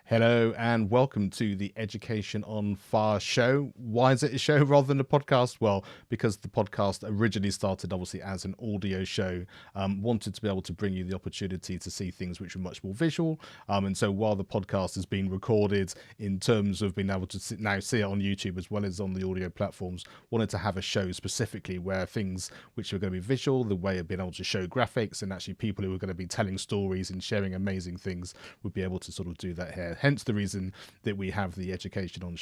Hello and welcome to the Education on Fire show. Why is it a show rather than a podcast? Well, because the podcast originally started obviously as an audio show, wanted to be able to bring you the opportunity to see things which are much more visual. And so while the podcast is being recorded in terms of being able to now see it on YouTube as well as on the audio platforms, wanted to have a show specifically where things which are going to be visual, the way of being able to show graphics and actually people who are going to be telling stories and sharing amazing things would be able to sort of do that here. Hence the reason that we have the Education on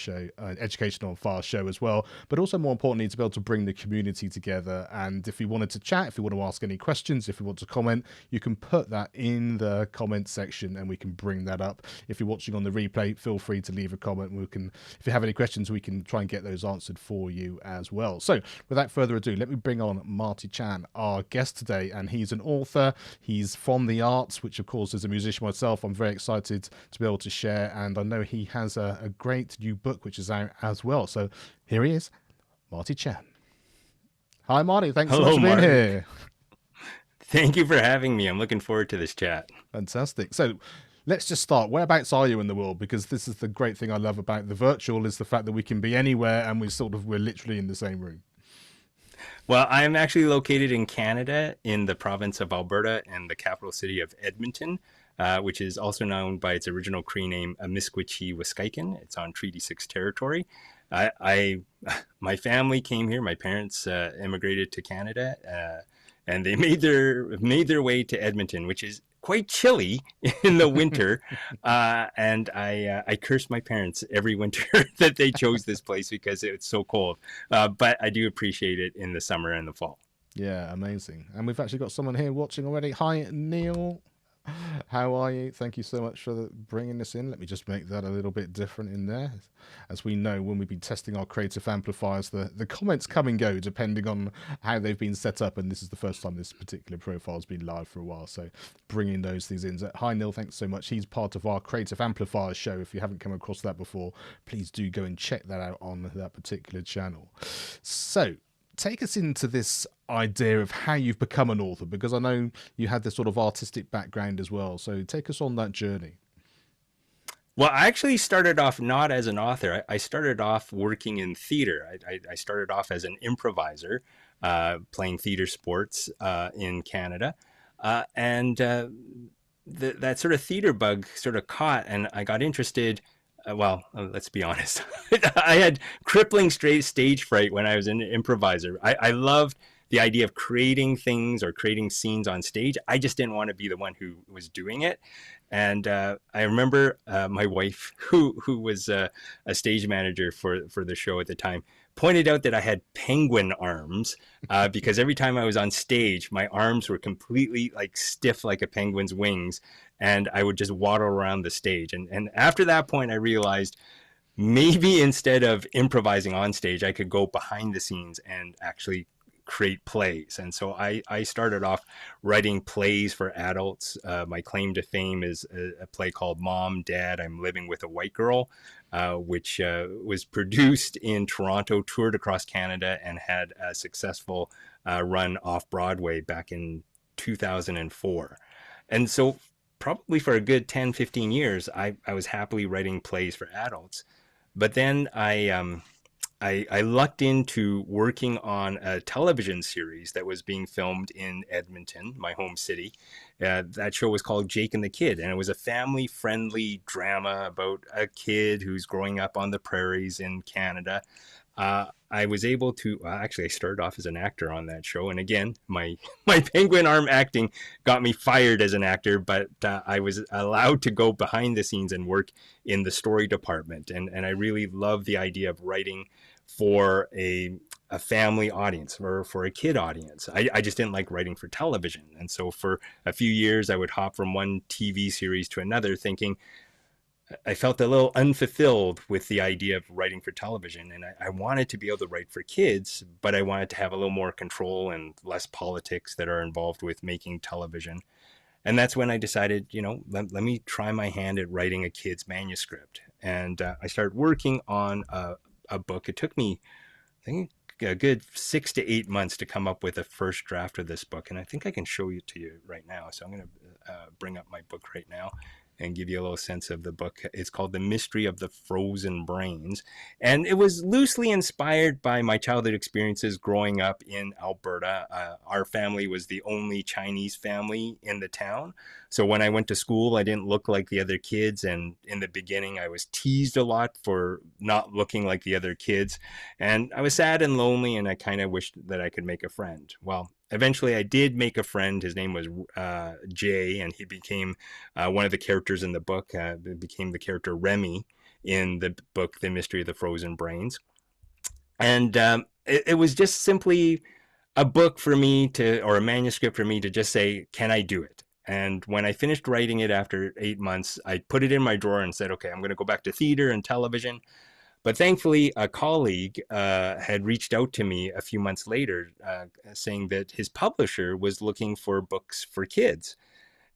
Fire show as well, but also more importantly to be able to bring the community together. And if you wanted to chat, if you want to ask any questions, if you want to comment, you can put that in the comment section and we can bring that up. If you're watching on the replay, feel free to leave a comment. We can, if you have any questions, we can try and get those answered for you as well. So without further ado, let me bring on Marty Chan, our guest today, and he's an author. He's from the arts, which of course as a musician myself, I'm very excited to be able to share, and I know he has a great new book which is out as well. So here he is, Marty Chan. Hi Marty, thanks so much for being here. Thank you for having me. I'm looking forward to this chat. Fantastic. So let's just start. Whereabouts are you in the world? Because this is the great thing I love about the virtual, is the fact that we can be anywhere and we're literally in the same room. Well, I'm actually located in Canada, in the province of Alberta and the capital city of Edmonton, which is also known by its original Cree name, Amiskwichi-Wiskaikin. It's on Treaty 6 territory. My family came here. My parents immigrated to Canada, and they made their way to Edmonton, which is quite chilly in the winter. And I curse my parents every winter that they chose this place because it's so cold. But I do appreciate it in the summer and the fall. Yeah, amazing. And we've actually got someone here watching already. Hi, Neil. How are you? Thank you so much for bringing this in. Let me just make that a little bit different in there. As we know, when we've been testing our creative amplifiers, the comments come and go depending on how they've been set up. And this is the first time this particular profile has been live for a while. So bringing those things in. So, hi, Neil. Thanks so much. He's part of our creative amplifiers show. If you haven't come across that before, please do go and check that out on that particular channel. So take us into this idea of how you've become an author, because I know you had this sort of artistic background as well. So take us on that journey. Well, I actually started off not as an author. I started off working in theater. I started off as an improviser, playing theater sports in Canada. That sort of theater bug sort of caught, and I got interested. Let's be honest. I had crippling stage fright when I was an improviser. I loved the idea of creating things or creating scenes on stage. I just didn't want to be the one who was doing it. And I remember my wife, who was a stage manager for the show at the time, pointed out that I had penguin arms because every time I was on stage, my arms were completely like stiff like a penguin's wings, and I would just waddle around the stage. And after that point, I realized maybe instead of improvising on stage, I could go behind the scenes and actually create plays. And so I started off writing plays for adults. My claim to fame is a play called Mom, Dad, I'm Living with a White Girl, which was produced in Toronto, toured across Canada, and had a successful run off Broadway back in 2004. And so probably for a good 10, 15 years, I was happily writing plays for adults. But then I lucked into working on a television series that was being filmed in Edmonton, my home city. That show was called Jake and the Kid, and it was a family-friendly drama about a kid who's growing up on the prairies in Canada. I was able to, actually I started off as an actor on that show. And again, my penguin arm acting got me fired as an actor, but I was allowed to go behind the scenes and work in the story department. And I really love the idea of writing for a family audience or for a kid audience. I just didn't like writing for television. And so for a few years, I would hop from one TV series to another thinking, I felt a little unfulfilled with the idea of writing for television, and I wanted to be able to write for kids, but I wanted to have a little more control and less politics that are involved with making television. And that's when I decided, let me try my hand at writing a kid's manuscript. And I started working on a book. It took me, I think, a good 6 to 8 months to come up with a first draft of this book. And I think I can show it to you right now. So I'm going to bring up my book right now. and give you a little sense of the book. It's called The Mystery of the Frozen Brains. And it was loosely inspired by my childhood experiences growing up in Alberta. Our family was the only Chinese family in the town. So when I went to school, I didn't look like the other kids. And in the beginning, I was teased a lot for not looking like the other kids. And I was sad and lonely, and I kind of wished that I could make a friend. Well, eventually I did make a friend. His name was Jay, and he became one of the characters in the book. Became the character Remy in the book, The Mystery of the Frozen Brains. And it was just simply a book for me to, or a manuscript for me to just say, can I do it? And when I finished writing it after 8 months, I put it in my drawer and said, okay, I'm going to go back to theater and television. But thankfully, a colleague had reached out to me a few months later saying that his publisher was looking for books for kids.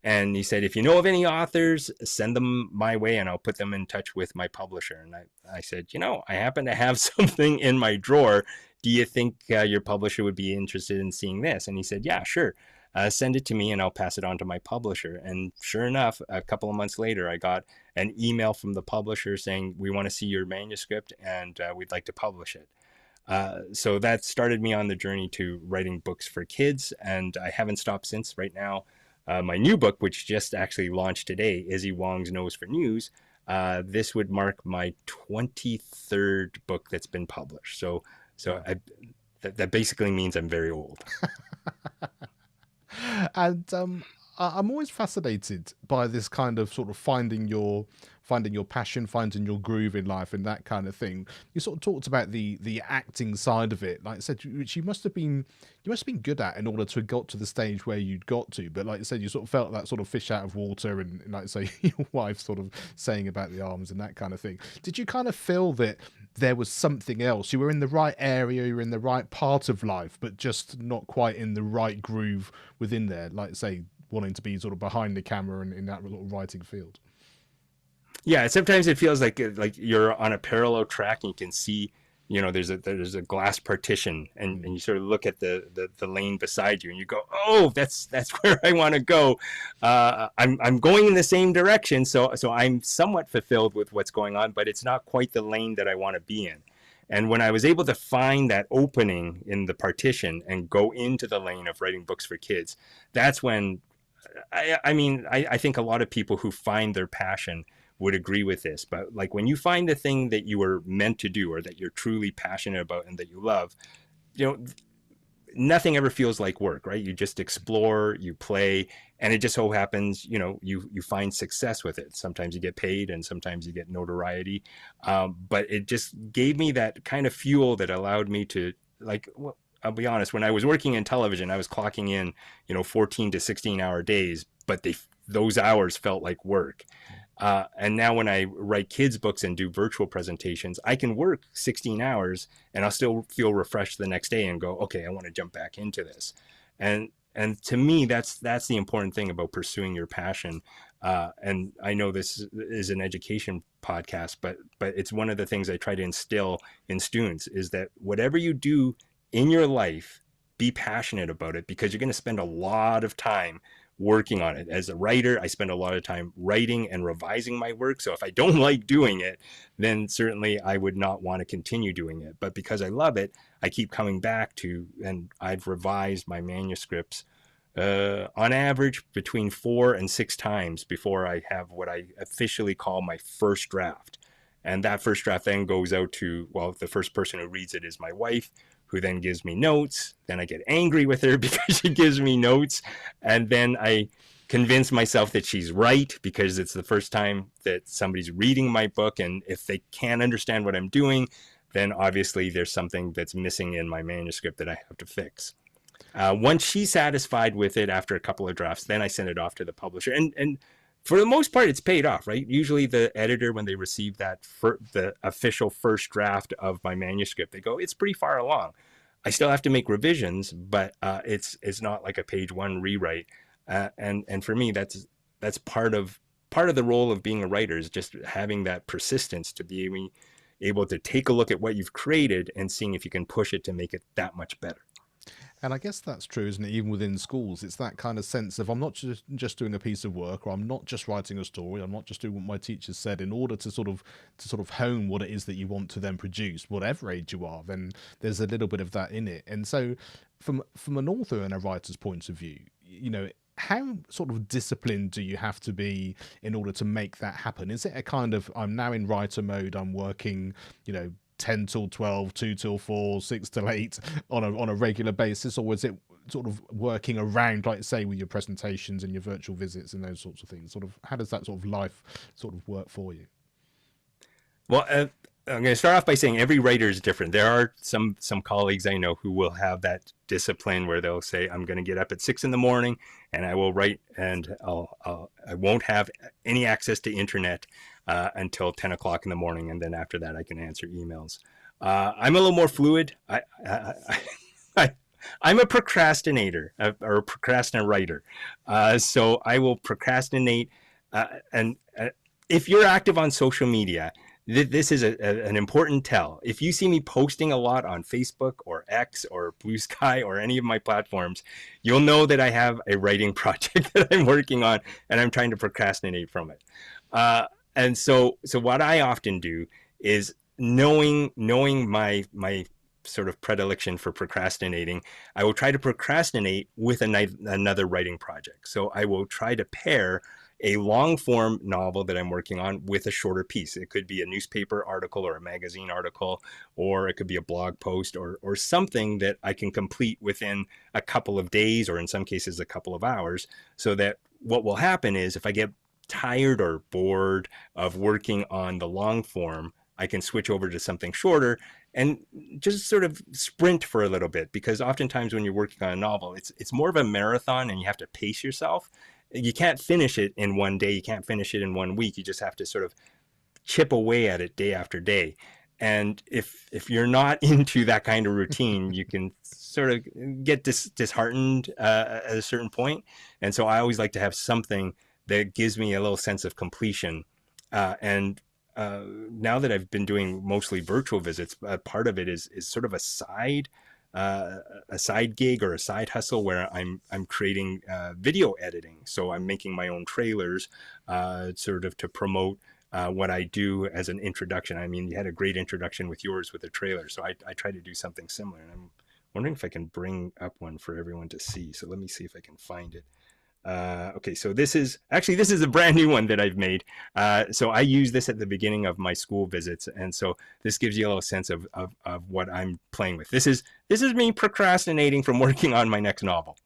And he said, if you know of any authors, send them my way and I'll put them in touch with my publisher. And I said, I happen to have something in my drawer. Do you think your publisher would be interested in seeing this? And he said, yeah, sure. Send it to me and I'll pass it on to my publisher. And sure enough, a couple of months later, I got an email from the publisher saying, we want to see your manuscript and we'd like to publish it. So that started me on the journey to writing books for kids. And I haven't stopped since. Right now, my new book, which just actually launched today, Izzy Wong's Nose for News, this would mark my 23rd book that's been published. So that basically means I'm very old. And I'm always fascinated by this kind of sort of finding your passion, finding your groove in life, and that kind of thing. You sort of talked about the acting side of it, like I said, which you must have been good at in order to have got to the stage where you'd got to. But like you said, you sort of felt that sort of fish out of water, and like I say, your wife sort of saying about the arms and that kind of thing. Did you kind of feel that there was something else? You were in the right area, you were in the right part of life, but just not quite in the right groove within there, like say, wanting to be sort of behind the camera and in that little writing field? Yeah, sometimes it feels like you're on a parallel track and you can see, there's a glass partition and you sort of look at the lane beside you and you go, oh, that's where I want to go. I'm going in the same direction, so I'm somewhat fulfilled with what's going on, but it's not quite the lane that I want to be in. And when I was able to find that opening in the partition and go into the lane of writing books for kids, that's when I think a lot of people who find their passion would agree with this, but like when you find the thing that you were meant to do or that you're truly passionate about and that you love, nothing ever feels like work, right? You just explore, you play, and it just so happens, you find success with it. Sometimes you get paid and sometimes you get notoriety. But it just gave me that kind of fuel that allowed me to, I'll be honest, when I was working in television, I was clocking in, 14 to 16 hour days, but those hours felt like work. And now when I write kids' books and do virtual presentations, I can work 16 hours and I'll still feel refreshed the next day and go, okay, I want to jump back into this. And to me, that's the important thing about pursuing your passion. And I know this is an education podcast, but it's one of the things I try to instill in students is that whatever you do in your life, be passionate about it, because you're going to spend a lot of time working on it. As a writer, I spend a lot of time writing and revising my work. So if I don't like doing it, then certainly I would not want to continue doing it. But because I love it, I keep coming back to, and I've revised my manuscripts on average between 4 and 6 times before I have what I officially call my first draft. And that first draft then goes out to, the first person who reads it is my wife, who then gives me notes. Then I get angry with her because she gives me notes. And then I convince myself that she's right because it's the first time that somebody's reading my book. And if they can't understand what I'm doing, then obviously there's something that's missing in my manuscript that I have to fix. Once she's satisfied with it after a couple of drafts, then I send it off to the publisher. And for the most part, it's paid off, right? Usually the editor, when they receive the official first draft of my manuscript, they go, it's pretty far along. I still have to make revisions, but it's not like a page 1 rewrite. And for me, that's part of the role of being a writer, is just having that persistence to be able to take a look at what you've created and seeing if you can push it to make it that much better. And I guess that's true, isn't it? Even within schools, it's that kind of sense of I'm not just doing a piece of work, or I'm not just writing a story. I'm not just doing what my teacher said. In order to sort of hone what it is that you want to then produce, whatever age you are, then there's a little bit of that in it. And so, from an author and a writer's point of view, how sort of disciplined do you have to be in order to make that happen? Is it a kind of I'm now in writer mode, I'm working, 10 till 12, 2 till 4, 6 till 8 on a regular basis, or was it sort of working around, like say, with your presentations and your virtual visits and those sorts of things? Sort of how does that sort of life sort of work for you? Well, I'm going to start off by saying every writer is different. There are some colleagues I know who will have that discipline where they'll say, I'm going to get up at 6 a.m. and I will write, and I won't have any access to internet until 10 o'clock in the morning. And then after that, I can answer emails. I'm a little more fluid. I'm a procrastinator or a procrastinator. So I will procrastinate. And if you're active on social media, this is an important tell. If you see me posting a lot on Facebook or X or Blue Sky or any of my platforms, you'll know that I have a writing project that I'm working on and I'm trying to procrastinate from it. And so what I often do is knowing my sort of predilection for procrastinating, I will try to procrastinate with another writing project. So I will try to pair a long form novel that I'm working on with a shorter piece. It could be a newspaper article or a magazine article, or it could be a blog post or something that I can complete within a couple of days, or in some cases a couple of hours, so that what will happen is if I get tired or bored of working on the long form, I can switch over to something shorter and just sort of sprint for a little bit, because oftentimes when you're working on a novel, it's more of a marathon and you have to pace yourself. You can't finish it in one day. You can't finish it in 1 week. You just have to sort of chip away at it day after day. And if you're not into that kind of routine, you can sort of get disheartened at a certain point. And so I always like to have something that gives me a little sense of completion. And now that I've been doing mostly virtual visits, part of it is sort of a side gig or a side hustle where I'm creating video editing. So I'm making my own trailers sort of to promote what I do as an introduction. I mean, you had a great introduction with yours with the trailer. So I try to do something similar, and I'm wondering if I can bring up one for everyone to see. So let me see if I can find it. Okay, so this is a brand new one that I've made. So I use this at the beginning of my school visits, and so this gives you a little sense of what I'm playing with. This is me procrastinating from working on my next novel.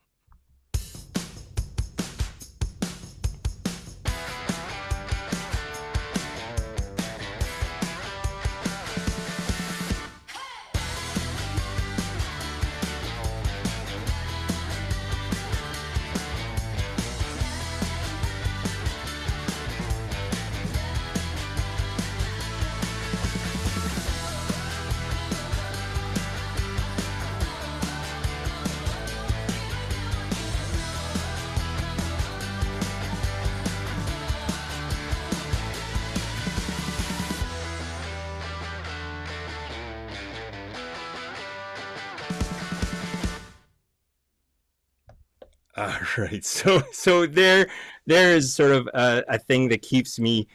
All right, so there is sort of a thing that keeps me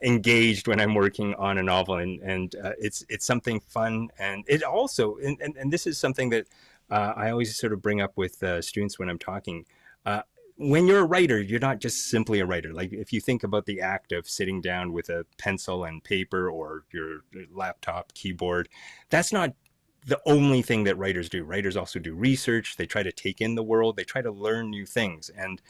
engaged when I'm working on a novel, and it's something fun, and it also and this is something that I always sort of bring up with students when I'm talking. When you're a writer, you're not just simply a writer. Like if you think about the act of sitting down with a pencil and paper or your laptop keyboard, that's not the only thing that writers do. Writers also do research. They try to take in the world. They try to learn new things. And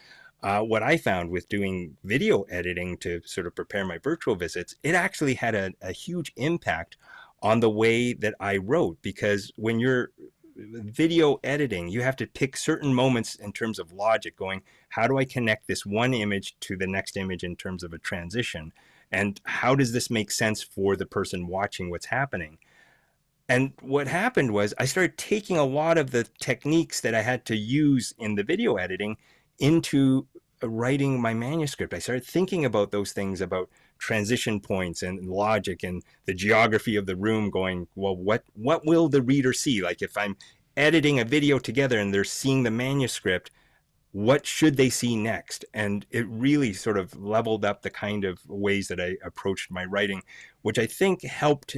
what I found with doing video editing to sort of prepare my virtual visits, it actually had a huge impact on the way that I wrote, because when you're video editing, you have to pick certain moments in terms of logic, going, how do I connect this one image to the next image in terms of a transition? And how does this make sense for the person watching what's happening? And what happened was I started taking a lot of the techniques that I had to use in the video editing into writing my manuscript. I started thinking about those things, about transition points and logic and the geography of the room, going, well, what will the reader see? Like if I'm editing a video together and they're seeing the manuscript, what should they see next? And it really sort of leveled up the kind of ways that I approached my writing, which I think helped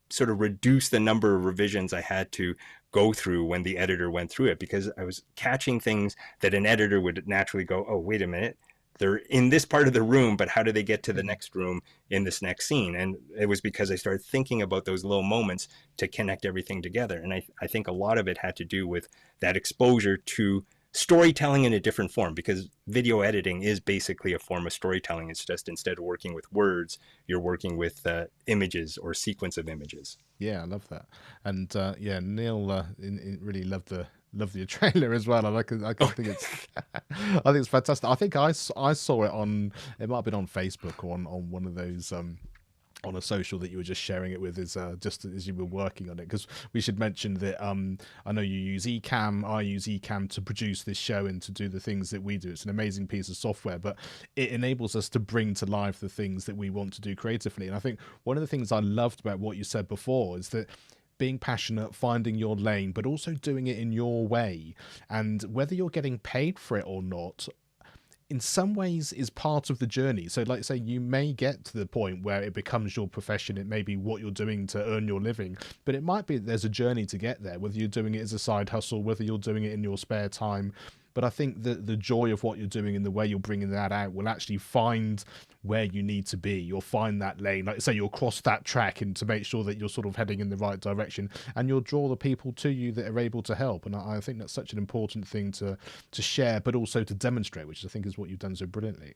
sort of reduce the number of revisions I had to go through when the editor went through it, because I was catching things that an editor would naturally go, oh, wait a minute, they're in this part of the room, but how do they get to the next room in this next scene? And it was because I started thinking about those little moments to connect everything together. And I think a lot of it had to do with that exposure to storytelling in a different form, because video editing is basically a form of storytelling. It's just, instead of working with words, you're working with images or sequence of images. Yeah, I love that. And yeah, Neil really loved the trailer as well. I think it's I think it's fantastic. I think I saw it on, it might have been on Facebook or on one of those on a social that you were just sharing it with, is just as you were working on it, because we should mention that I know you use Ecamm, I use Ecamm to produce this show and to do the things that we do. It's an amazing piece of software, but it enables us to bring to life the things that we want to do creatively. And I think one of the things I loved about what you said before is that being passionate, finding your lane, but also doing it in your way, and whether you're getting paid for it or not, in some ways is part of the journey. So like say, you may get to the point where it becomes your profession, it may be what you're doing to earn your living, but it might be there's a journey to get there, whether you're doing it as a side hustle, whether you're doing it in your spare time. But I think that the joy of what you're doing and the way you're bringing that out will actually find where you need to be. You'll find that lane, like say, you'll cross that track, and to make sure that you're sort of heading in the right direction, and you'll draw the people to you that are able to help. And I think that's such an important thing to share, but also to demonstrate, which I think is what you've done so brilliantly.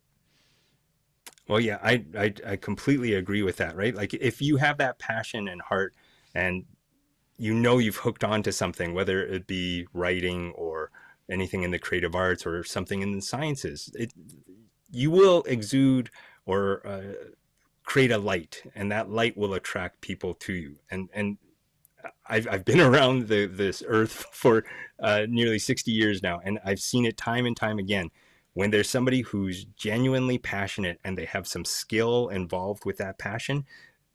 Well, yeah, I completely agree with that, right? Like, if you have that passion and heart, and you know you've hooked on to something, whether it be writing or anything in the creative arts or something in the sciences, you will exude or create a light, and that light will attract people to you. And I've been around this earth for nearly 60 years now, and I've seen it time and time again. When there's somebody who's genuinely passionate and they have some skill involved with that passion,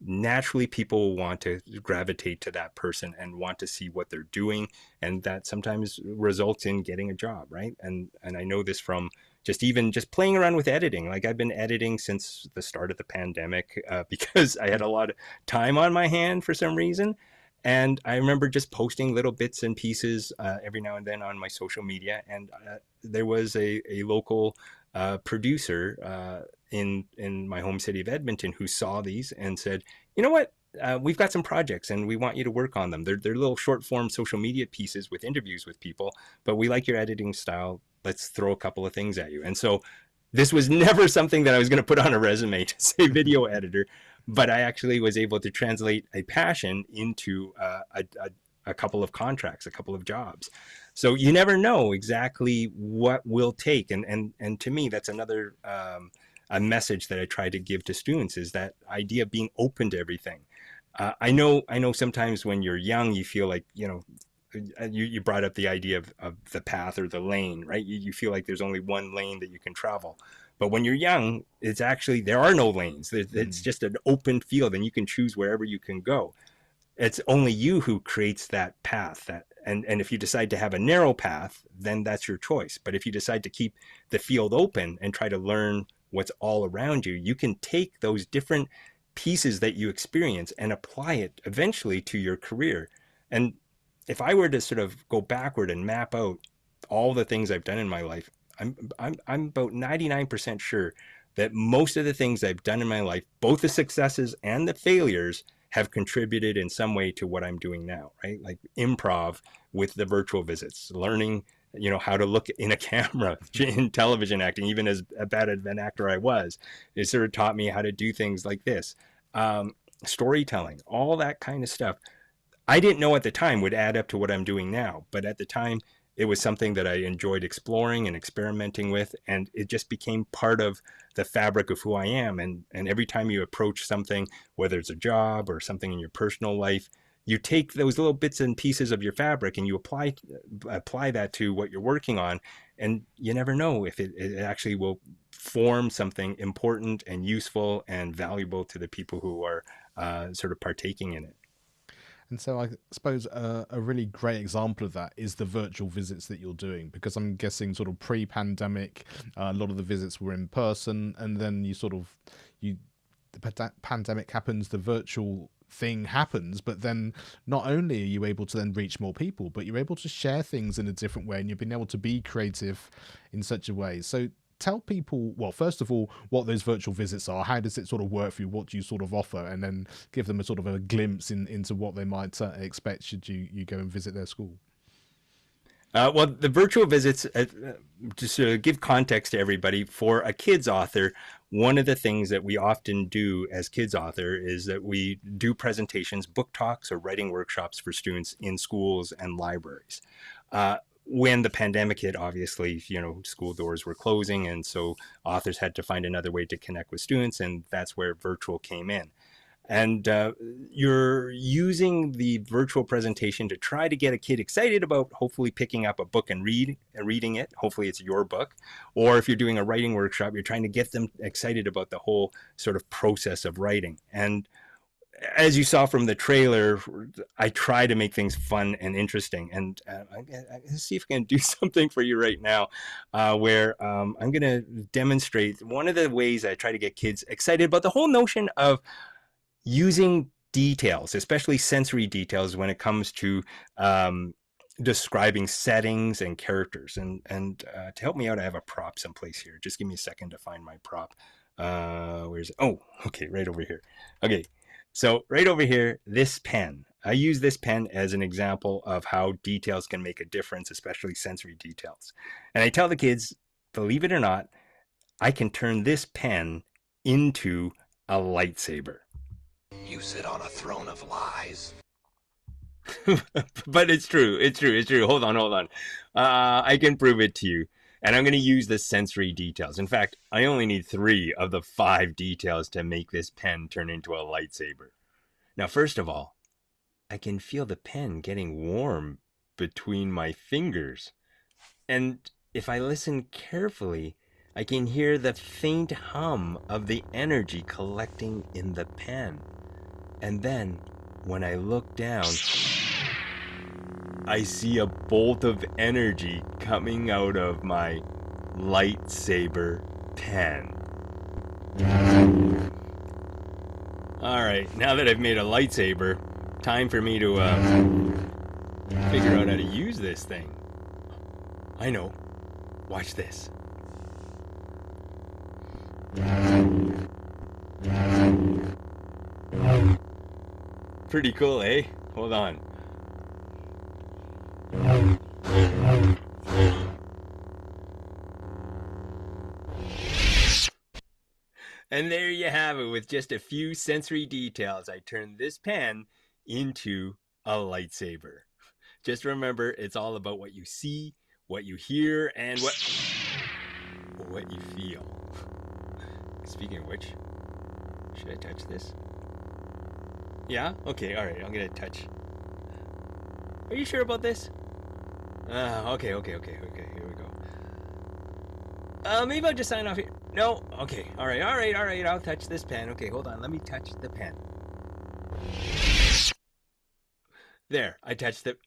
naturally people will want to gravitate to that person and want to see what they're doing, and that sometimes results in getting a job, right? And I know this from just playing around with editing. Like, I've been editing since the start of the pandemic because I had a lot of time on my hand for some reason. And I remember just posting little bits and pieces every now and then on my social media. And there was a local producer in my home city of Edmonton who saw these and said, you know what, we've got some projects and we want you to work on them. They're little short form social media pieces with interviews with people, but we like your editing style. Let's throw a couple of things at you. And so this was never something that I was going to put on a resume to say video editor, but I actually was able to translate a passion into a couple of contracts, a couple of jobs. So you never know exactly what will take. And to me, that's another a message that I try to give to students, is that idea of being open to everything. I know sometimes when you're young, you feel like, you brought up the idea of the path or the lane, right? You feel like there's only one lane that you can travel. But when you're young, it's actually, there are no lanes. It's just an open field, and you can choose wherever you can go. It's only you who creates that path. And if you decide to have a narrow path, then that's your choice. But if you decide to keep the field open and try to learn what's all around you, you can take those different pieces that you experience and apply it eventually to your career. And if I were to sort of go backward and map out all the things I've done in my life, I'm about 99% sure that most of the things I've done in my life, both the successes and the failures, have contributed in some way to what I'm doing now, right? Like improv with the virtual visits, learning, how to look in a camera in television acting, even as bad of an actor I was, it sort of taught me how to do things like this. Storytelling, all that kind of stuff. I didn't know at the time would add up to what I'm doing now, but at the time it was something that I enjoyed exploring and experimenting with, and it just became part of the fabric of who I am. And every time you approach something, whether it's a job or something in your personal life, you take those little bits and pieces of your fabric and you apply that to what you're working on, and you never know if it actually will form something important and useful and valuable to the people who are sort of partaking in it. And so I suppose a really great example of that is the virtual visits that you're doing, because I'm guessing sort of pre-pandemic, a lot of the visits were in person, and then you the pandemic happens, the virtual thing happens, but then not only are you able to then reach more people, but you're able to share things in a different way, and you've been able to be creative in such a way. So tell people, well, first of all, what those virtual visits are, how does it sort of work for you, what do you sort of offer, and then give them a sort of a glimpse into what they might expect should you go and visit their school. Well, the virtual visits, just to give context to everybody, for a kids author, one of the things that we often do as kids author is that we do presentations, book talks, or writing workshops for students in schools and libraries. When the pandemic hit, obviously, school doors were closing, and so authors had to find another way to connect with students, and that's where virtual came in. And you're using the virtual presentation to try to get a kid excited about hopefully picking up a book and reading it. Hopefully it's your book. Or if you're doing a writing workshop, you're trying to get them excited about the whole sort of process of writing. And as you saw from the trailer, I try to make things fun and interesting. And I'm going to see if I can do something for you right now where I'm going to demonstrate one of the ways I try to get kids excited about the whole notion of using details, especially sensory details, when it comes to describing settings and characters. And to help me out, I have a prop someplace here. Just give me a second to find my prop. Where's it? Oh, okay, right over here. Okay, so right over here, this pen. I use this pen as an example of how details can make a difference, especially sensory details. And I tell the kids, believe it or not, I can turn this pen into a lightsaber. You sit on a throne of lies. But it's true. It's true. Hold on. I can prove it to you. And I'm going to use the sensory details. In fact, I only need 3 of the 5 details to make this pen turn into a lightsaber. Now, first of all, I can feel the pen getting warm between my fingers. And if I listen carefully, I can hear the faint hum of the energy collecting in the pen. And then, when I look down, I see a bolt of energy coming out of my lightsaber pen. Alright, now that I've made a lightsaber, time for me to figure out how to use this thing. I know. Watch this. Pretty cool, eh? Hold on. And there you have it. With just a few sensory details, I turned this pen into a lightsaber. Just remember, it's all about what you see, what you hear, and what you feel. Speaking of which, should I touch this? Yeah? Okay, alright, I'm gonna touch. Are you sure about this? Okay, here we go. Maybe I'll just sign off here. No? Okay, alright, I'll touch this pen. Okay, hold on, let me touch the pen. There, I touched it.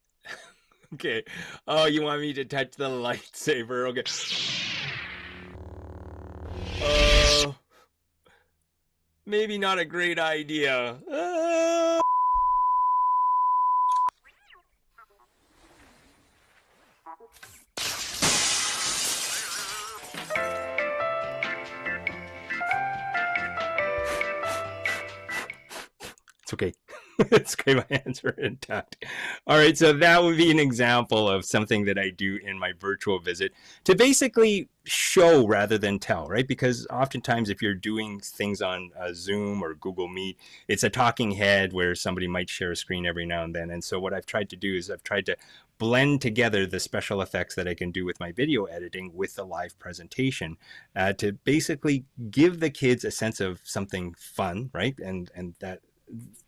Okay. Oh, you want me to touch the lightsaber? Okay. Maybe not a great idea. It's okay. It's okay, my hands are intact. All right, so that would be an example of something that I do in my virtual visit to basically show rather than tell, right? Because oftentimes if you're doing things on Zoom or Google Meet, it's a talking head where somebody might share a screen every now and then. And so what I've tried to do is I've tried to blend together the special effects that I can do with my video editing with the live presentation to basically give the kids a sense of something fun, right? And that,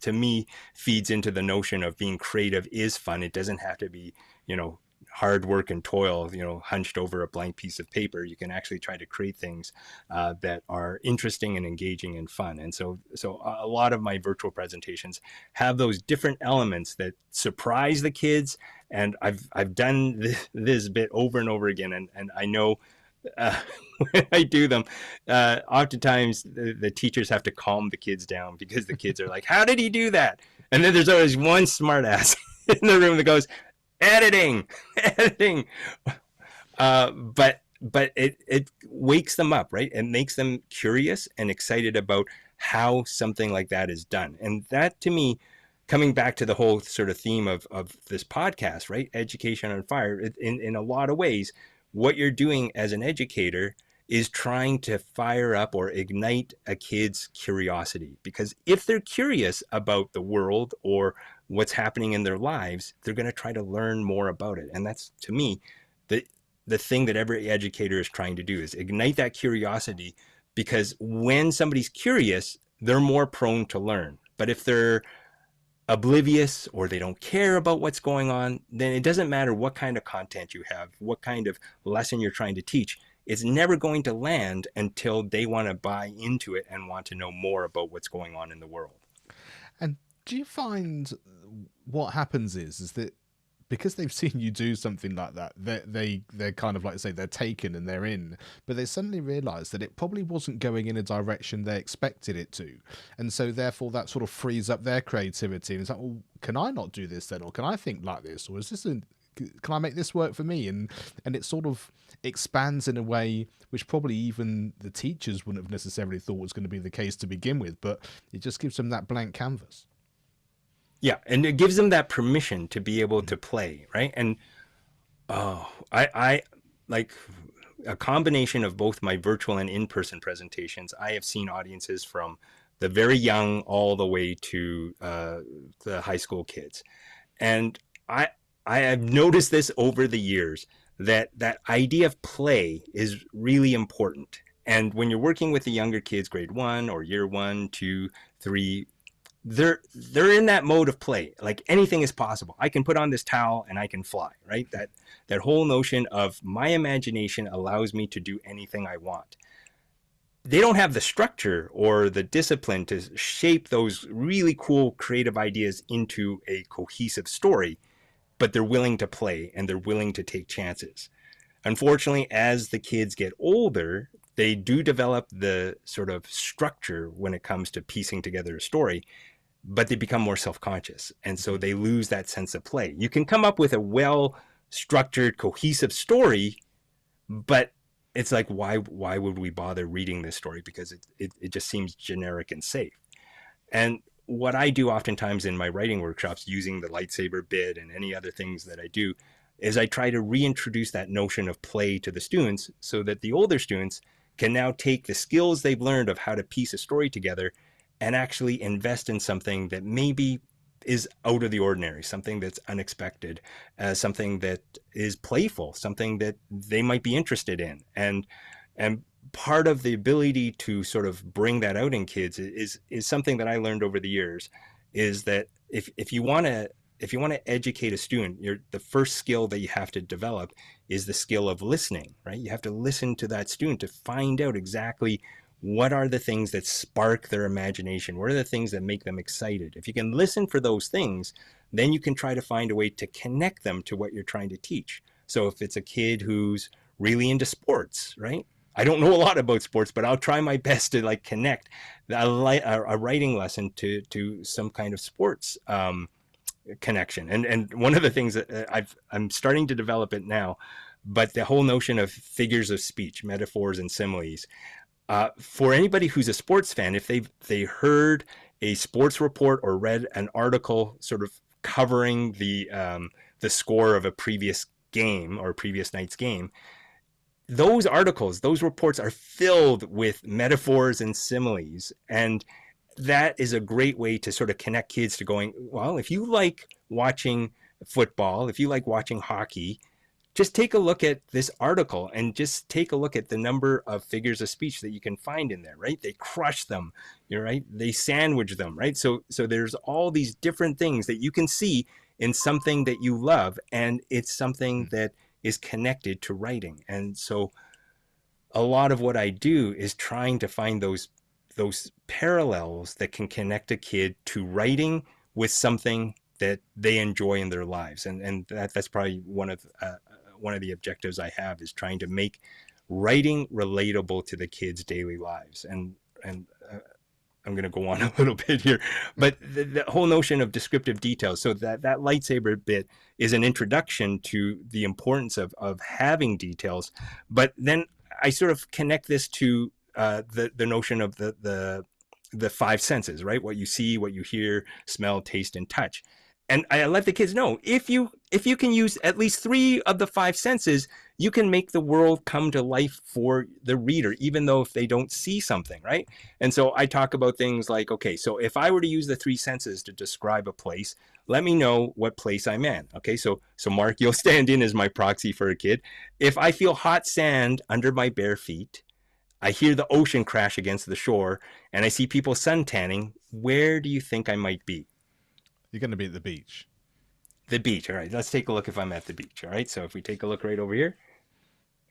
to me, feeds into the notion of being creative is fun. It doesn't have to be, hard work and toil, hunched over a blank piece of paper. You can actually try to create things that are interesting and engaging and fun. And so a lot of my virtual presentations have those different elements that surprise the kids. And I've done this bit over and over again. And I know when I do them, oftentimes the teachers have to calm the kids down, because the kids are like, how did he do that? And then there's always one smart ass in the room that goes, editing. But it wakes them up, right? It makes them curious and excited about how something like that is done. And that, to me, coming back to the whole sort of theme of this podcast, right? Education on fire, in a lot of ways, what you're doing as an educator is trying to fire up or ignite a kid's curiosity. Because if they're curious about the world or what's happening in their lives, they're going to try to learn more about it. And that's, to me, the thing that every educator is trying to do, is ignite that curiosity, because when somebody's curious, they're more prone to learn. But if they're oblivious or they don't care about what's going on, then it doesn't matter what kind of content you have, what kind of lesson you're trying to teach. It's never going to land until they want to buy into it and want to know more about what's going on in the world. And do you find what happens is that because they've seen you do something like that, they're kind of, like I say, they're taken and they're in, but they suddenly realise that it probably wasn't going in a direction they expected it to, and so therefore that sort of frees up their creativity. And it's like, well, can I not do this then, or can I think like this, or is this can I make this work for me? And it sort of expands in a way which probably even the teachers wouldn't have necessarily thought was going to be the case to begin with, but it just gives them that blank canvas. Yeah, and it gives them that permission to be able to play, right? And I like a combination of both my virtual and in-person presentations. I have seen audiences from the very young all the way to the high school kids. And I have noticed this over the years, that idea of play is really important. And when you're working with the younger kids, grade 1 or year 1, 2, 3, they're in that mode of play. Like, anything is possible. I can put on this towel and I can fly, right? That whole notion of my imagination allows me to do anything I want. They don't have the structure or the discipline to shape those really cool creative ideas into a cohesive story, but they're willing to play and they're willing to take chances. Unfortunately, as the kids get older, they do develop the sort of structure when it comes to piecing together a story, but they become more self-conscious. And so they lose that sense of play. You can come up with a well-structured, cohesive story, but it's like, why would we bother reading this story? Because it just seems generic and safe. And what I do oftentimes in my writing workshops, using the lightsaber bit and any other things that I do, is I try to reintroduce that notion of play to the students, so that the older students can now take the skills they've learned of how to piece a story together and actually invest in something that maybe is out of the ordinary, something that's unexpected, something that is playful, something that they might be interested in. And part of the ability to sort of bring that out in kids is something that I learned over the years, is that if you want to educate a student, the first skill that you have to develop is the skill of listening, right? You have to listen to that student to find out exactly what are the things that spark their imagination, what are the things that make them excited. If you can listen for those things, then you can try to find a way to connect them to what you're trying to teach. So if it's a kid who's really into sports, right? I don't know a lot about sports, but I'll try my best to like connect a writing lesson to some kind of sports connection. And one of the things that I'm starting to develop it now, but the whole notion of figures of speech, metaphors and similes, for anybody who's a sports fan, if they heard a sports report or read an article sort of covering the score of a previous game or previous night's game, those articles, those reports are filled with metaphors and similes. And that is a great way to sort of connect kids to going, well, if you like watching football, if you like watching hockey, just take a look at this article and just take a look at the number of figures of speech that you can find in there, right? They crush them, you're right? They sandwich them, right? So there's all these different things that you can see in something that you love, and it's something that is connected to writing. And so a lot of what I do is trying to find those parallels that can connect a kid to writing with something that they enjoy in their lives. And that's probably one of the objectives I have, is trying to make writing relatable to the kids' daily lives. And I'm going to go on a little bit here, but the whole notion of descriptive details. So that lightsaber bit is an introduction to the importance of having details. But then I sort of connect this to the notion of the five senses, right? What you see, what you hear, smell, taste, and touch. And I let the kids know, if you can use at least 3 of the 5 senses, you can make the world come to life for the reader, even though if they don't see something, right? And so I talk about things like, okay, so if I were to use the 3 senses to describe a place, let me know what place I'm in. Okay, so Mark, you'll stand in as my proxy for a kid. If I feel hot sand under my bare feet, I hear the ocean crash against the shore, and I see people suntanning, where do you think I might be? You're going to be at the beach. The beach. All right, let's take a look if I'm at the beach. All right, so if we take a look right over here,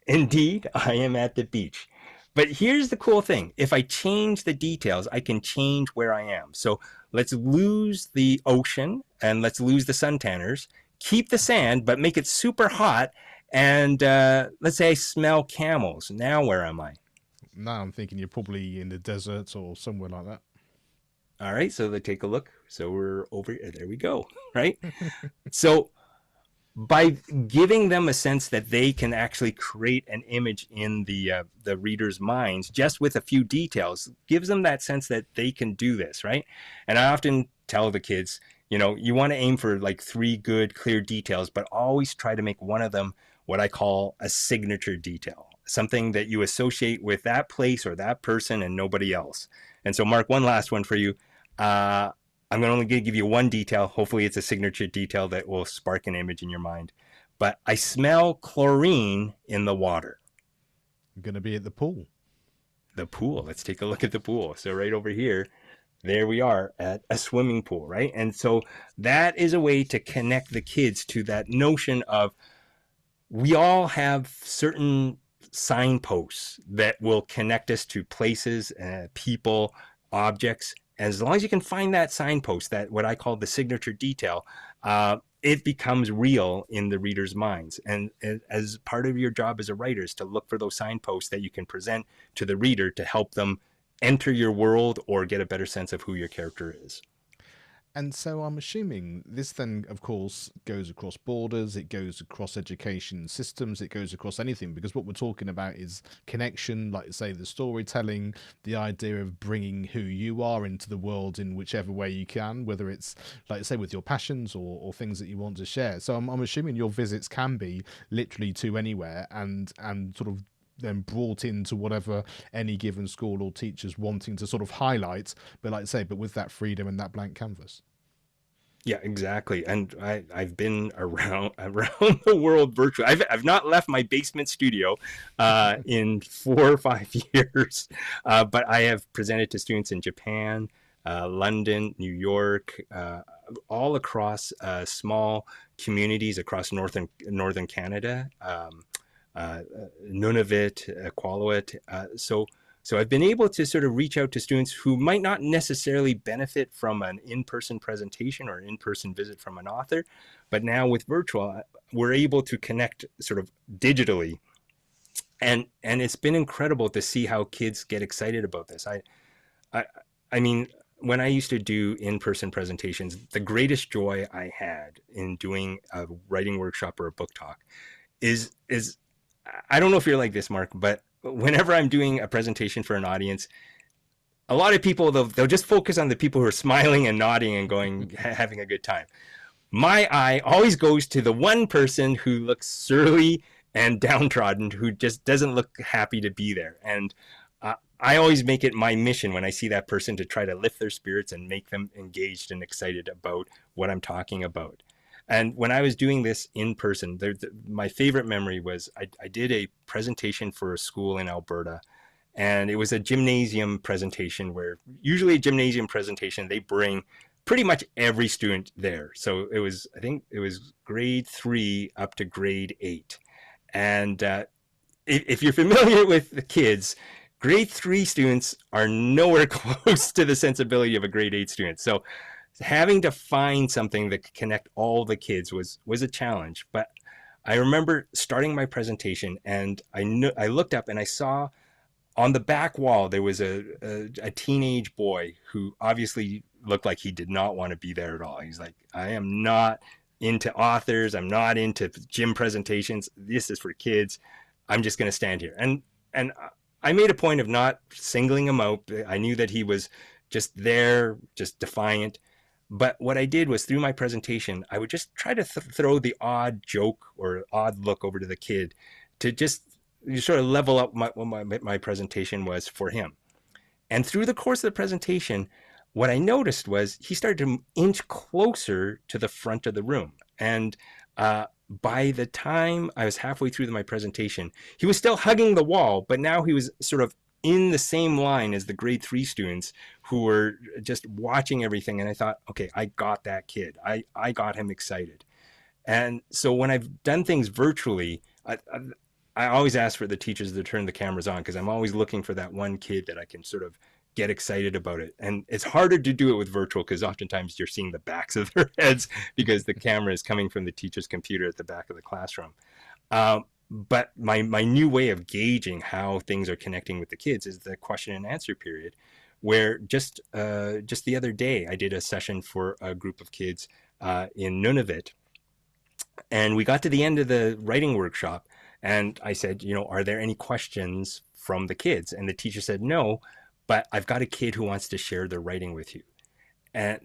indeed, I am at the beach. But here's the cool thing. If I change the details, I can change where I am. So let's lose the ocean and let's lose the suntanners, keep the sand, but make it super hot. And let's say I smell camels. Now where am I? Now I'm thinking you're probably in the desert or somewhere like that. All right, so let's take a look. So we're over, there we go, right? So by giving them a sense that they can actually create an image in the reader's minds just with a few details, gives them that sense that they can do this, right? And I often tell the kids, you know, you want to aim for like 3 good, clear details, but always try to make one of them what I call a signature detail, something that you associate with that place or that person and nobody else. And so, Mark, one last one for you. I'm only going to give you one detail. Hopefully it's a signature detail that will spark an image in your mind. But I smell chlorine in the water. I'm going to be at the pool. The pool. Let's take a look at the pool. So right over here, there we are at a swimming pool, right? And so that is a way to connect the kids to that notion of, we all have certain signposts that will connect us to places, people, objects. As long as you can find that signpost, that what I call the signature detail, it becomes real in the reader's minds. And as part of your job as a writer is to look for those signposts that you can present to the reader to help them enter your world or get a better sense of who your character is. And so I'm assuming this then, of course, goes across borders, it goes across education systems, it goes across anything, because what we're talking about is connection, like say the storytelling, the idea of bringing who you are into the world in whichever way you can, whether it's like say with your passions or things that you want to share. So I'm assuming your visits can be literally to anywhere and sort of then brought into whatever any given school or teachers wanting to sort of highlight, but like I say, but with that freedom and that blank canvas. Yeah, exactly. And I've been around the world virtually. I've not left my basement studio in 4 or 5 years, but I have presented to students in Japan, London, New York, all across small communities across northern Canada. Nunavut, Iqaluit. So I've been able to sort of reach out to students who might not necessarily benefit from an in-person presentation or an in-person visit from an author, but now with virtual, we're able to connect sort of digitally. And it's been incredible to see how kids get excited about this. I mean, when I used to do in-person presentations, the greatest joy I had in doing a writing workshop or a book talk is I don't know if you're like this, Mark, but whenever I'm doing a presentation for an audience, a lot of people, they'll just focus on the people who are smiling and nodding and going, having a good time. My eye always goes to the one person who looks surly and downtrodden, who just doesn't look happy to be there. And I always make it my mission when I see that person to try to lift their spirits and make them engaged and excited about what I'm talking about. And when I was doing this in person, my favorite memory was I did a presentation for a school in Alberta, and it was a gymnasium presentation where usually a gymnasium presentation, they bring pretty much every student there. So it was, I think it was grade 3 up to grade 8. And if you're familiar with the kids, grade 3 students are nowhere close to the sensibility of a grade 8 student. So having to find something that could connect all the kids was a challenge. But I remember starting my presentation, and I looked up and I saw on the back wall there was a teenage boy who obviously looked like he did not want to be there at all. He's like, I am not into authors. I'm not into gym presentations. This is for kids. I'm just going to stand here. And I made a point of not singling him out. I knew that he was just there, just defiant. But what I did was, through my presentation, I would just try to throw the odd joke or odd look over to the kid to just sort of level up what my presentation was for him. And through the course of the presentation, what I noticed was he started to inch closer to the front of the room. And by the time I was halfway through my presentation, he was still hugging the wall, but now he was sort of in the same line as the grade 3 students who were just watching everything. And I thought, okay, I got that kid. I got him excited. And so when I've done things virtually, I always ask for the teachers to turn the cameras on, because I'm always looking for that one kid that I can sort of get excited about it. And it's harder to do it with virtual, because oftentimes you're seeing the backs of their heads because the camera is coming from the teacher's computer at the back of the classroom. But my new way of gauging how things are connecting with the kids is the question and answer period, where just the other day I did a session for a group of kids in Nunavut, and we got to the end of the writing workshop, and I said, are there any questions from the kids? And the teacher said, no, but I've got a kid who wants to share their writing with you. And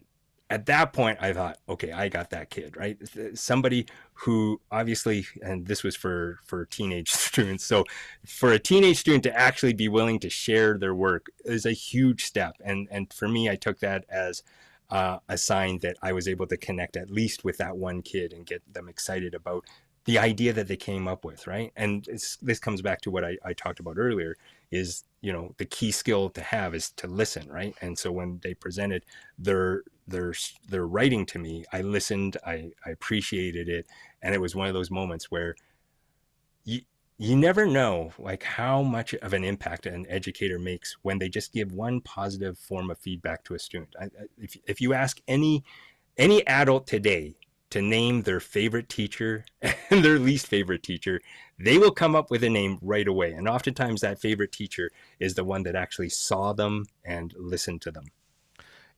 at that point, I thought, okay, I got that kid, right? Somebody who obviously, and this was for teenage students. So for a teenage student to actually be willing to share their work is a huge step. And for me, I took that as a sign that I was able to connect at least with that one kid and get them excited about the idea that they came up with, right? And this comes back to what I talked about earlier, is, the key skill to have is to listen, right? And so when they presented their writing to me, I listened, I appreciated it. And it was one of those moments where you never know like how much of an impact an educator makes when they just give one positive form of feedback to a student. If you ask any adult today to name their favorite teacher and their least favorite teacher, they will come up with a name right away. And oftentimes that favorite teacher is the one that actually saw them and listened to them.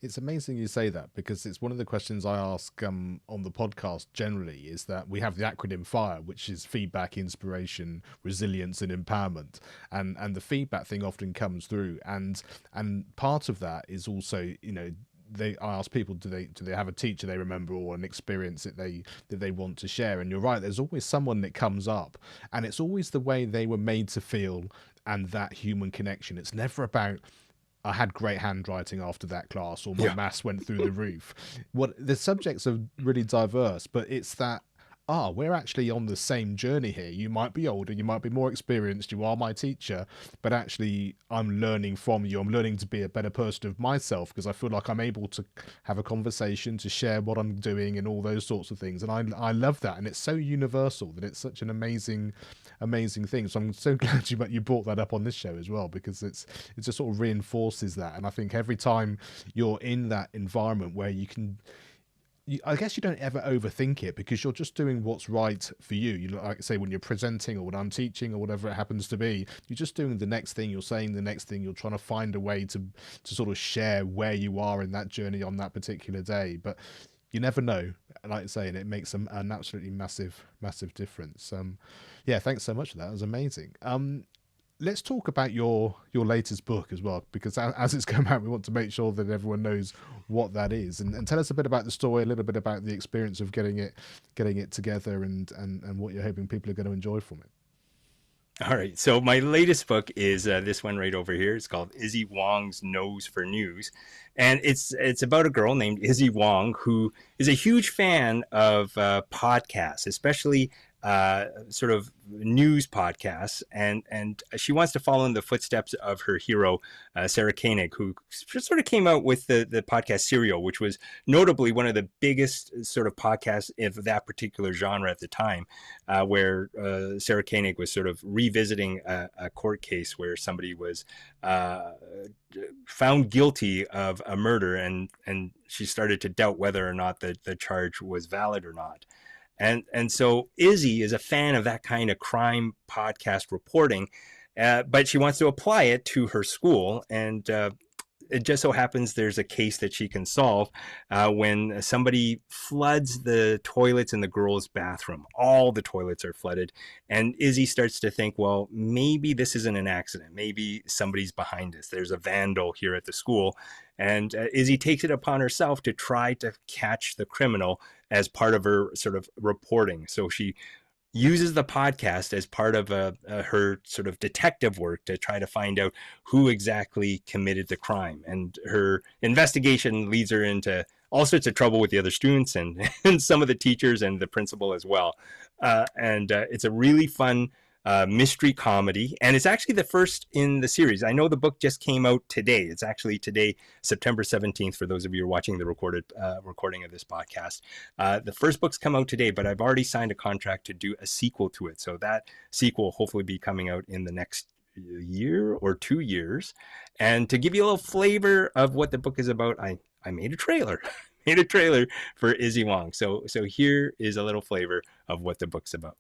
It's amazing you say that, because it's one of the questions I ask on the podcast generally, is that we have the acronym FIRE, which is feedback, inspiration, resilience, and empowerment. And the feedback thing often comes through. And part of that is also, I ask people, do they have a teacher they remember or an experience that they want to share? And you're right, there's always someone that comes up, and it's always the way they were made to feel and that human connection. It's never about, I had great handwriting after that class, or my maths went through the roof. The subjects are really diverse, but it's that, we're actually on the same journey here. You might be older, you might be more experienced, you are my teacher, but actually I'm learning from you. I'm learning to be a better person of myself, because I feel like I'm able to have a conversation, to share what I'm doing and all those sorts of things. And I love that. And it's so universal that it's such an amazing thing. So I'm so glad you brought that up on this show as well, because it just sort of reinforces that. And I think every time you're in that environment where I guess you don't ever overthink it, because you're just doing what's right for you. You like I say, when you're presenting or when I'm teaching or whatever it happens to be, you're just doing the next thing, you're saying the next thing, you're trying to find a way to sort of share where you are in that journey on that particular day. But you never know, like I say, and it makes an absolutely massive difference. Thanks so much for that. It was amazing. Let's talk about your latest book as well, because as it's come out, we want to make sure that everyone knows what that is, and tell us a bit about the story, a little bit about the experience of getting it together, and what you're hoping people are going to enjoy from it. All right. So my latest book is this one right over here. It's called Izzy Wong's Nose for News. And it's about a girl named Izzy Wong, who is a huge fan of podcasts, especially sort of news podcasts, and she wants to follow in the footsteps of her hero, Sarah Koenig, who sort of came out with the podcast Serial, which was notably one of the biggest sort of podcasts of that particular genre at the time, where Sarah Koenig was sort of revisiting a court case where somebody was found guilty of a murder, and she started to doubt whether or not the charge was valid or not. And so Izzy is a fan of that kind of crime podcast reporting, but she wants to apply it to her school. And it just so happens there's a case that she can solve when somebody floods the toilets in the girls' bathroom. All the toilets are flooded. And Izzy starts to think, well, maybe this isn't an accident. Maybe somebody's behind this. There's a vandal here at the school. And Izzy takes it upon herself to try to catch the criminal as part of her sort of reporting. So she uses the podcast as part of her sort of detective work to try to find out who exactly committed the crime. And her investigation leads her into all sorts of trouble with the other students and some of the teachers and the principal as well. And it's a really fun mystery comedy, and it's actually the first in the series. I know the book just came out today. It's actually today, September 17th, for those of you who are watching the recording of this podcast. The first book's come out today, but I've already signed a contract to do a sequel to it. So that sequel will hopefully be coming out in the next year or 2 years. And to give you a little flavor of what the book is about, I made a trailer. Made a trailer for Izzy Wong. So here is a little flavor of what the book's about.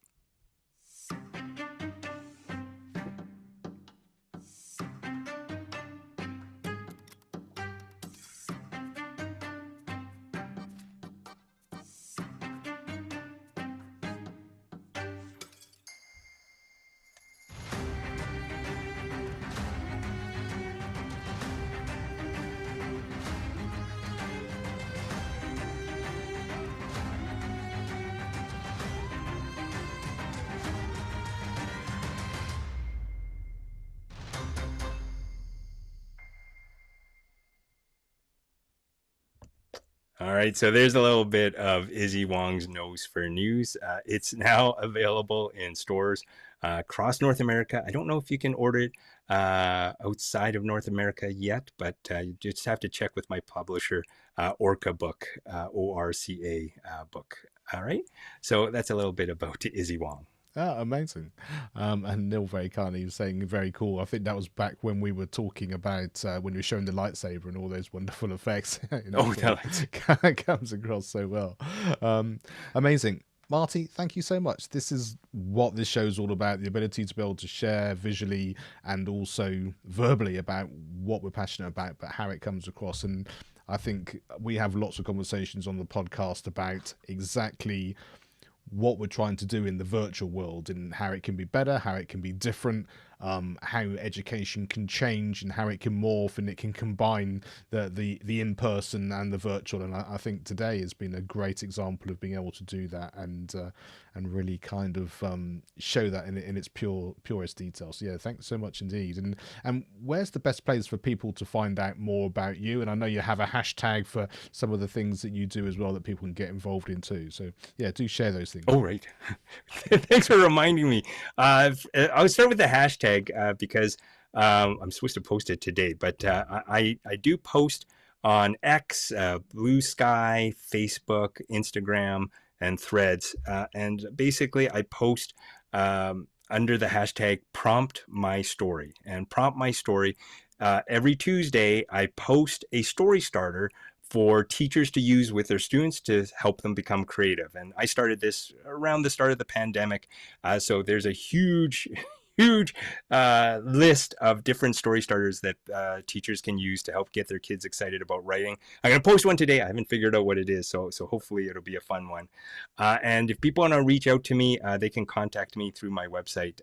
All right, so there's a little bit of Izzy Wong's Nose for News. It's now available in stores across North America. I don't know if you can order it outside of North America yet, but you just have to check with my publisher, Orca Book, ORCA book. All right, so that's a little bit about Izzy Wong. Oh, amazing. And Neil very kindly was saying very cool. I think that was back when we were talking about when you were showing the lightsaber and all those wonderful effects. That comes across so well. Amazing. Marty, thank you so much. This is what this show's all about, the ability to be able to share visually and also verbally about what we're passionate about, but how it comes across. And I think we have lots of conversations on the podcast about exactly what we're trying to do in the virtual world and how it can be better, how it can be different, how education can change and how it can morph and it can combine the in-person and the virtual. And I think today has been a great example of being able to do that and really kind of show that in its purest details. So yeah, thanks so much indeed. And where's the best place for people to find out more about you? And I know you have a hashtag for some of the things that you do as well that people can get involved in too. So yeah, do share those things. Oh, right. Thanks for reminding me. I would start with the hashtag because I'm supposed to post it today, but I do post on X, Blue Sky, Facebook, Instagram, and Threads. And basically I post under the hashtag Prompt My Story. And Prompt My Story, every Tuesday I post a story starter for teachers to use with their students to help them become creative. And I started this around the start of the pandemic. So there's a huge list of different story starters that teachers can use to help get their kids excited about writing. I'm going to post one today. I haven't figured out what it is, so hopefully it'll be a fun one. And if people want to reach out to me, they can contact me through my website,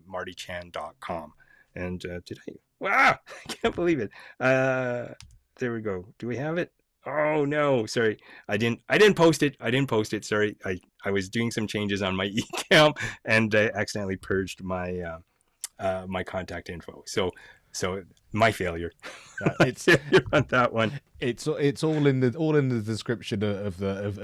martychan.com. And did I? Wow, I can't believe it. There we go. Do we have it? Oh no, sorry. I didn't post it. Sorry. I was doing some changes on my eCam and I accidentally purged my my contact info. So So my failure. It's on that one. it's all in the description of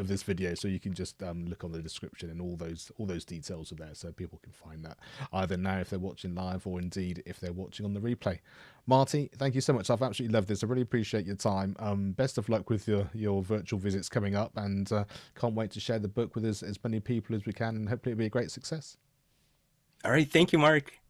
this video, so you can just look on the description, and all those details are there, so people can find that either now if they're watching live, or indeed if they're watching on the replay. Marty, thank you so much. I've absolutely loved this. I really appreciate your time. Best of luck with your virtual visits coming up, and can't wait to share the book with as many people as we can, and hopefully it'll be a great success. All right, thank you, Mark.